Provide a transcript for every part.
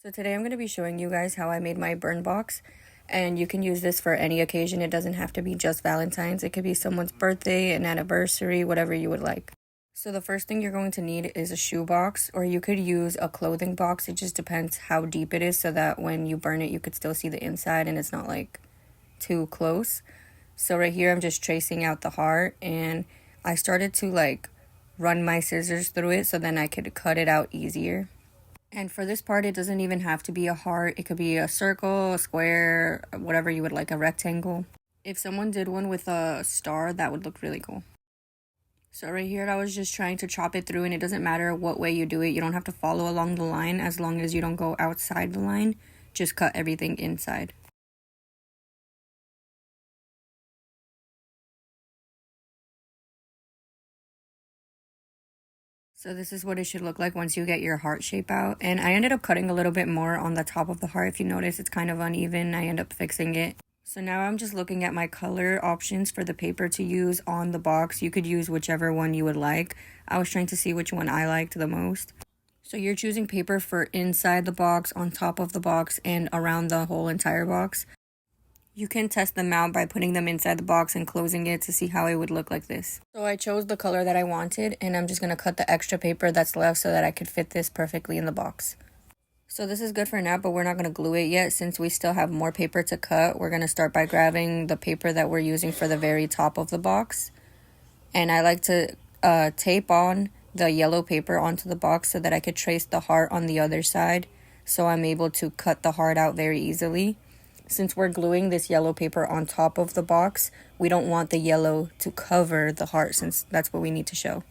So today I'm going to be showing you guys how I made my burn box, and you can use this for any occasion. It doesn't have to be just Valentine's. It could be someone's birthday, an anniversary, whatever you would like. So the first thing you're going to need is a shoe box, or you could use a clothing box. It just depends how deep it is so that when you burn it, you could still see the inside and it's not like too close. So right here, I'm just tracing out the heart, and I started to like run my scissors through it so then I could cut it out easier. And for this part, it doesn't even have to be a heart. It could be a circle, a square, whatever you would like, a rectangle. If someone did one with a star, that would look really cool. So right here, I was just trying to chop it through, and it doesn't matter what way you do it. You don't have to follow along the line as long as you don't go outside the line. Just cut everything inside. So this is what it should look like once you get your heart shape out. And I ended up cutting a little bit more on the top of the heart. If you notice, it's kind of uneven. I end up fixing it. So now I'm just looking at my color options for the paper to use on the box. You could use whichever one you would like. I was trying to see which one I liked the most. So you're choosing paper for inside the box, on top of the box, and around the whole entire box. You can test them out by putting them inside the box and closing it to see how it would look like this. So I chose the color that I wanted, and I'm just going to cut the extra paper that's left so that I could fit this perfectly in the box. So this is good for now, but we're not going to glue it yet since we still have more paper to cut. We're going to start by grabbing the paper that we're using for the very top of the box. And I like to tape on the yellow paper onto the box so that I could trace the heart on the other side. So I'm able to cut the heart out very easily. Since we're gluing this yellow paper on top of the box, we don't want the yellow to cover the heart since that's what we need to show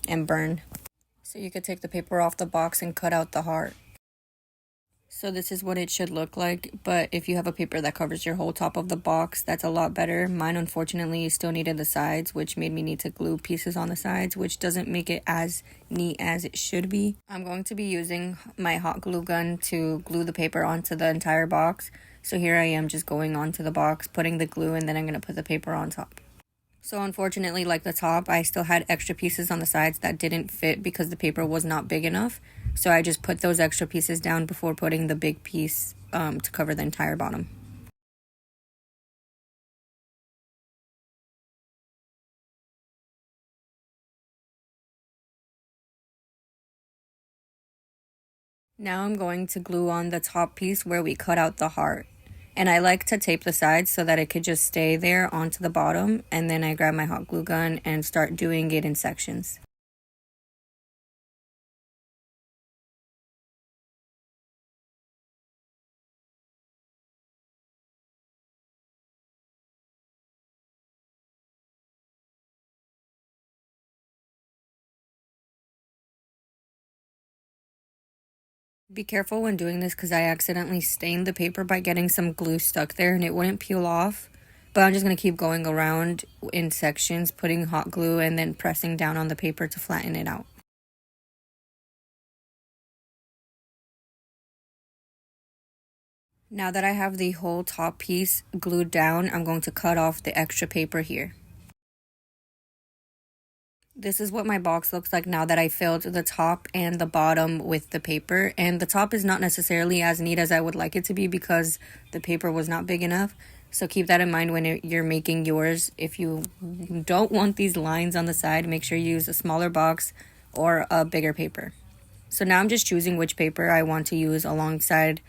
and burn. So you could take the paper off the box and cut out the heart. So this is what it should look like, but if you have a paper that covers your whole top of the box, that's a lot better. Mine, unfortunately, still needed the sides, which made me need to glue pieces on the sides, which doesn't make it as neat as it should be. I'm going to be using my hot glue gun to glue the paper onto the entire box. So here I am just going onto the box, putting the glue, and then I'm going to put the paper on top. So unfortunately, like the top, I still had extra pieces on the sides that didn't fit because the paper was not big enough. So I just put those extra pieces down before putting the big piece to cover the entire bottom. Now I'm going to glue on the top piece where we cut out the heart. And I like to tape the sides so that it could just stay there onto the bottom. And then I grab my hot glue gun and start doing it in sections. Be careful when doing this because I accidentally stained the paper by getting some glue stuck there and it wouldn't peel off. But I'm just going to keep going around in sections, putting hot glue and then pressing down on the paper to flatten it out. Now that I have the whole top piece glued down, I'm going to cut off the extra paper here. This is what my box looks like now that I filled the top and the bottom with the paper. And the top is not necessarily as neat as I would like it to be because the paper was not big enough. So keep that in mind when you're making yours. If you don't want these lines on the side, make sure you use a smaller box or a bigger paper. So now I'm just choosing which paper I want to use alongside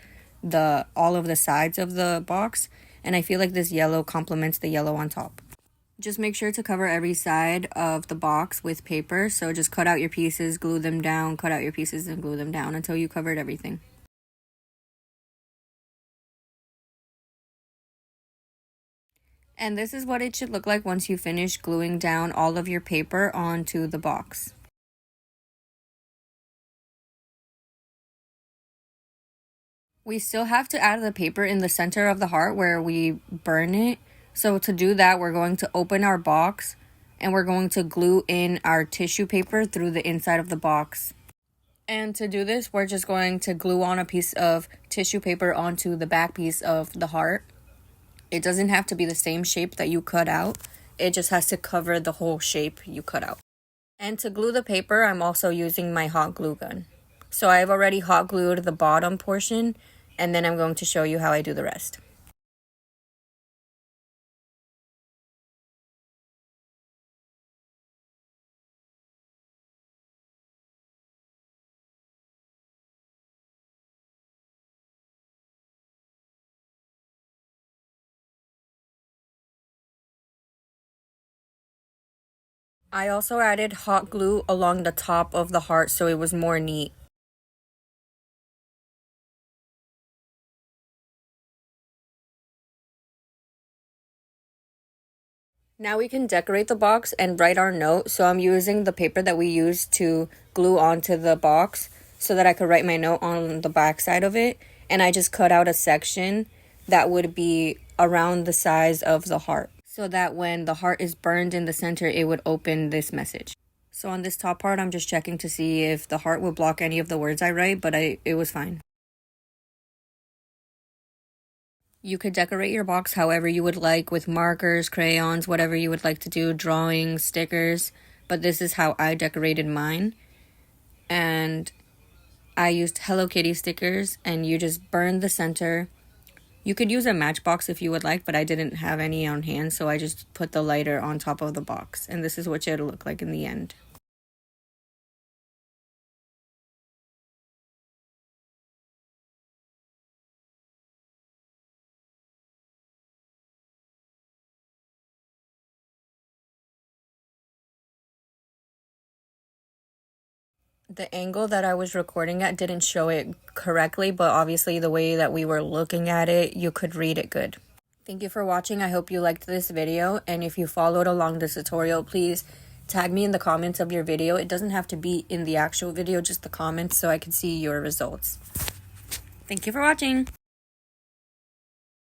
all of the sides of the box. And I feel like this yellow complements the yellow on top. Just make sure to cover every side of the box with paper. So just cut out your pieces, glue them down, cut out your pieces and glue them down until you covered everything. And this is what it should look like once you finish gluing down all of your paper onto the box. We still have to add the paper in the center of the heart where we burn it. So to do that, we're going to open our box and we're going to glue in our tissue paper through the inside of the box. And to do this, we're just going to glue on a piece of tissue paper onto the back piece of the heart. It doesn't have to be the same shape that you cut out. It just has to cover the whole shape you cut out. And to glue the paper, I'm also using my hot glue gun. So I've already hot glued the bottom portion, and then I'm going to show you how I do the rest. I also added hot glue along the top of the heart so it was more neat. Now we can decorate the box and write our note. So I'm using the paper that we used to glue onto the box so that I could write my note on the back side of it. And I just cut out a section that would be around the size of the heart, so that when the heart is burned in the center, it would open this message. So on this top part, I'm just checking to see if the heart would block any of the words I write, but it was fine. You could decorate your box however you would like, with markers, crayons, whatever you would like to do, drawings, stickers, but this is how I decorated mine. And I used Hello Kitty stickers, and you just burn the center. You could use a matchbox if you would like, but I didn't have any on hand, so I just put the lighter on top of the box, and this is what it'll look like in the end. The angle that I was recording at didn't show it correctly, but obviously the way that we were looking at it, you could read it good. Thank you for watching. I hope you liked this video, and if you followed along the tutorial, please tag me in the comments of your video. It doesn't have to be in the actual video, just the comments, so I can see your results. Thank you for watching.